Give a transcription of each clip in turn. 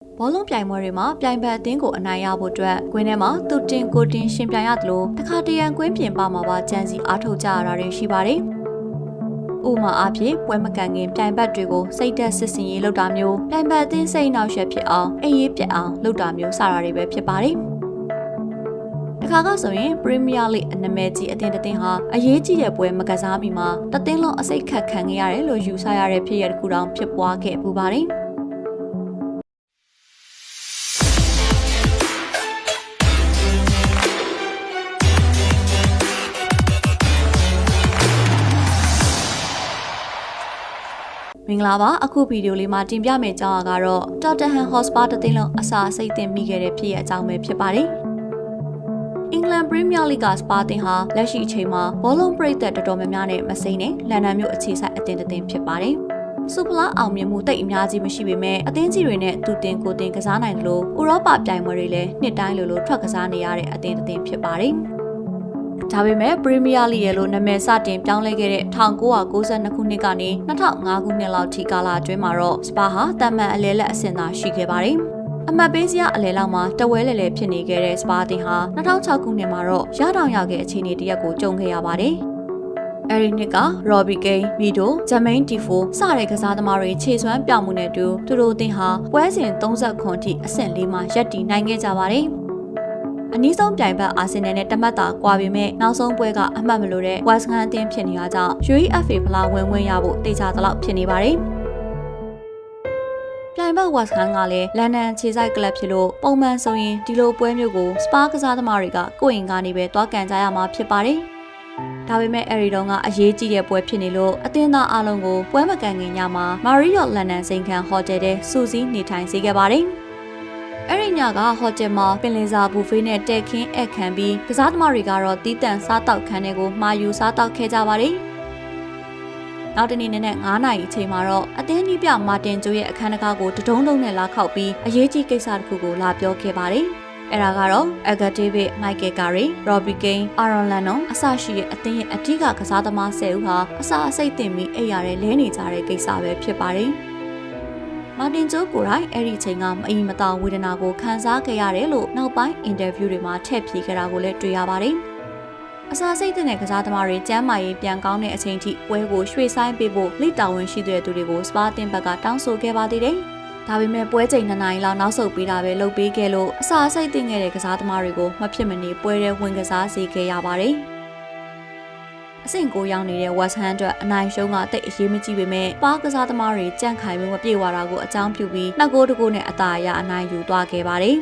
ဘောလုံးပြိုင်ပွဲတွေမှာပြိုင်ဘက်အသင်းကိုအနိုင်ရဖို့အတွက်ကွင်းထဲမှာသူတင်ကိုတင်ရှင်ပြိုင်ရသလိုတစ်ခါတရံကွင်းပြင်ပမှာပါကြံစီအားထုတ်ကြရတာတွေရှိပါတယ်။ဥပမာအားဖြင့်ပွဲမကန်ခင်ပြိုင်ဘက်တွေကိုစိတ်သက်စစ်စင်ရေးလုပ်တာမျိုးပြိုင်ဘက်အသင်းစိတ်နှောက်ယှက်ဖြစ်အောင်အေးရေးပြတ်အောင်လုပ်တာမျိုးစတာတွေပဲဖြစ်ပါတယ်။တစ်ခါကဆိုရင် Premier League အနာမည်ကြီးအသင်းတစ်သင်းဟာအရေးကြီးတဲ့ပွဲမကစားမီမှာတသင်းလုံးအစိတ်ခတ်ခံခဲ့ရတယ်လို့ယူဆရတဲ့ဖြစ်ရပ်တစ်ခုတောင်ဖြစ်ပွားခဲ့ပူပါတယ်။မင်္ဂလာပါအခုဗီဒီယိုလေးမှာတင်ပြမယ့်အကြောင်းအရာကတော့ Tottenham Hotspur တသင်းလုံးအစာအစိတ်တင်မိခဲ့တဲ့ဖြစ်ရပ်အကြောင်းပဲဖြစ်ပါတယ်။ England Premier League ကစပါတင်ဟာလက်ရှိအချိန်မှာဘောလုံးပရိသတ်တော်တော်များများနဲ့မစိမ့်နဲ့လန်ဒန်မြို့အခြေစိုက်အသင်းတစ်သင်းဖြစ်ပါတယ်။စူပလာအောင်မြင်မှုတိတ်အများကြီးမရှိပေမဲ့အသင်းကြီးတွေနဲ့သူတင်ကိုတင်ကစားနိုင်တယ်လို့ဥရောပပြိုင်ပွဲတွေလည်းနှစ်တိုင်းလိုထွက်ကစားနေရတဲ့အသင်းတစ်သင်းဖြစ်ပါတယ်။ဒါပေမဲ့ Premier League ရဲ့လို့နာမည်စတင်ပြောင်းလဲခဲ့တဲ့1992ခုနှစ်ကနေ2005ခုနှစ်လောက်ထိကာလအတွင်းမှာတော့စပါဟာတမန်အလဲလက်အဆင့်သာရှိခဲ့ပါတယ်။အမှတ်ပေးစရာအလဲလောက်မှာတဝဲလဲလဲဖြစ်နေခဲ့တဲ့စပါတင်ဟာ2006ခုနှစ်မှာတော့ရတောင်ရောက်တဲ့အခြေအနေတရက်ကိုကြုံခဲ့ရပါတယ်။အဲဒီနှစ်က Robbie Keane, Mido, Jermaine Defoe စတဲ့ကစားသမားတွေခြေစွမ်းပြောင်းမှုနဲ့တူသူတို့အသင်းဟာပွဲစဉ်39အထိအဆင့်4မှာရပ်တည်နိုင်ခဲ့ကြပါတယ်။အနည်းဆုံးပြိုင်ဘက်အာဆင်နယ်နဲ့တမတ်တာကွာပေမဲ့နောက်ဆုံးပွဲကအမှတ်မလို့တဲ့ West Ham အသင်းဖြစ်နေတာကြောင့် UEFA ဖလားဝင်ရဖို့တေချာသလောက်ဖြစ်နေပါတယ်။ပြိုင်ဘက် West Ham ကလည်းလန်ဒန်ခြေစိုက်ကလပ်ဖြစ်လို့ပုံမှန်ဆိုရင်ဒီလိုပွဲမျိုးကိုစပါကစားသမားတွေကကိုယ့်အိမ်ကနေပဲတွားကန်ကြရမှာဖြစ်ပါတယ်။ဒါပေမဲ့အဲဒီတုန်းကအရေးကြီးတဲ့ပွဲဖြစ်နေလို့အသင်းသားအလုံးကိုပွဲမကန်ခင်ညမှာ Marriott လန်ဒန်စိန်ခံဟိုတယ်ထဲစူးစီးနေထိုင်စေခဲ့ပါတယ်။အဲ့ဒီညကဟိုတယ်မှာပင်လယ်စာဘူဖေးနဲ့တက်ခင်းအခမ်းခံပြီးကစားသမားတွေကတော့တီးတန့်စားတောက်ခန်းတွေကိုမှာယူစားတောက်ခဲ့ကြပါတယ်။နောက်တနေ့နဲ့9နာရီအချိန်မှာတော့အသင်းကြီးပြမာတင်ကျိုးရဲ့အခမ်းအနားကိုတုံးနဲ့လာခောက်ပြီးအရေးကြီးကိစ္စတစ်ခုကိုလာပြောခဲ့ပါတယ်။အဲ့ဒါကတော့ Edgar David, Michael Carrick, Robbie Keane, Aaron Lennon အစရှိတဲ့အသင်းရဲ့အထူးကစားသမား10ဦးဟာအစာအစိတ်တင်ပြီးအိပ်ရတဲ့လဲနေကြတဲ့ကိစ္စပဲဖြစ်ပါတယ်။မာတင်ကျိုးကိုယ်တိုင်အဲ့ဒီအချိန်ကမအီမတောင်ဝေဒနာကိုခံစားခဲ့ရတယ်လို့နောက်ပိုင်းအင်တာဗျူးတွေမှာထည့်ဖြေခဲ့တာကိုလည်းတွေ့ရပါတယ်။အစာစိတ်တဲ့ကစားသမားတွေကျမ်းမာရေးပြန်ကောင်းတဲ့အချိန်ထိပွဲကိုရွှေ့ဆိုင်းပေးဖို့လိတာဝန်ရှိတဲ့သူတွေကိုစပါတင်ဘက်ကတောင်းဆိုခဲ့ပါသေးတယ်။ဒါပေမဲ့ပွဲချိန်2နာရီလောက်နောက်ဆုတ်ပေးတာပဲလုပ်ပေးခဲ့လို့အစာစိတ်တင်ခဲ့တဲ့ကစားသမားတွေကိုမဖြစ်မနေပွဲထဲဝင်ကစားစေခဲ့ရပါတယ်။အဆင့်9ရောက်နေတဲ့ West Ham အတွက်အနိုင်ရှုံးကတိတ်အရေးမကြီးပေမဲ့ပါကစားသမားတွေကြန့်ခိုင်မှုမပြေဝတာကိုအကြောင်းပြုပြီး2ဂိုးတကူနဲ့အသာရအနိုင်ယူသွားခဲ့ပါတယ်။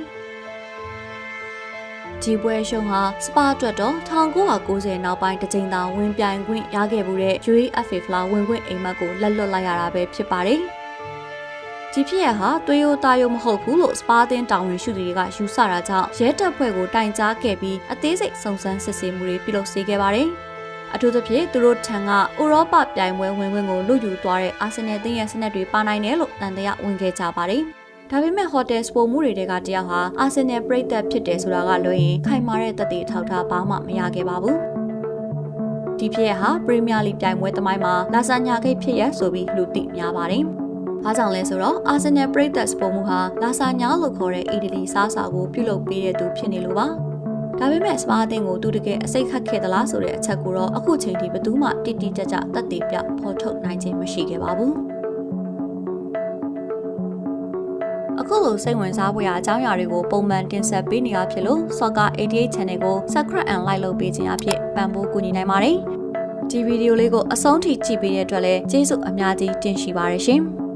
ဒီပွဲရှုံးဟာစပါအတွက်တော့1990နောက်ပိုင်းတစ်ကြိမ်သာဝင်ပြိုင်ခွင့်ရခဲ့မှုတဲ့ UEFA ဖလားဝင်ခွင့်အိမ်မက်ကိုလက်လွတ်လိုက်ရတာပဲဖြစ်ပါတယ်။ဒီဖြစ်ရဟာသွေးရိုးသားရိုးမဟုတ်ဘူးလို့စပါတင်တာဝန်ရှိသူတွေကယူဆတာကြောင့်ရဲတပ်ဖွဲ့ကိုတိုင်ကြားခဲ့ပြီးအသေးစိတ်စုံစမ်းစစ်ဆေးမှုတွေပြုလုပ်စေခဲ့ပါတယ်။အထူးသဖြင့်သူတို့ထံကဥရောပပြိုင်ပွဲဝင်ခွင့်ကိုလွတ်ယူသွားတဲ့အာဆင်နယ်အသင်းရဲ့စနစ်တွေပါနိုင်တယ်လို့တန်တရားဝင်ခဲ့ကြပါတယ်။ဒါပေမဲ့ဟိုတယ်စပိုမှုတွေကတယောက်ဟာအာဆင်နယ်ပရိသတ်ဖြစ်တယ်ဆိုတာကလွှဲရင်ခိုင်မာတဲ့သက်သေအထောက်အထားဘာမှမရခဲ့ပါဘူး။ဒီဖြစ်ရဟာပရီးမီးယားလိဂ်ပြိုင်ပွဲသမိုင်းမှာလာဆာညာဂိတ်ဖြစ်ရဆိုပြီးလူသိများပါတယ်။ဘာကြောင့်လဲဆိုတော့အာဆင်နယ်ပရိသတ်စပိုမှုဟာလာဆာညာလို့ခေါ်တဲ့အီတလီစားစာကိုပြုလုပ်ပေးတဲ့သူဖြစ်နေလို့ပါ။ဒါပေမဲ့စပါအသင်းကိုသူတကယ်အစိတ်ခတ်ခဲ့သလားဆိုတဲ့အချက်ကိုတော့အခုချိန်ထိဘယ်သူမှတိတိကျကျသက်သေပြဖော်ထုတ်နိုင်ခြင်းမရှိခဲ့ပါဘူး။အခုလိုစိတ်ဝင်စားဖွယ်ရာအကြောင်းအရာတွေကိုပုံမှန်တင်ဆက်ပေးနေရဖြစ်လို့ Soccer 88 Channel ကို Subscribe and Like လုပ်ပေးခြင်းအဖြစ်ပံ့ပိုးကူညီနိုင်ပါတယ်။ဒီဗီဒီယိုလေးကိုအဆုံးထိကြည့်ပေးတဲ့အတွက်လည်းကျေးဇူးအများကြီးတင်ရှိပါရရှင်။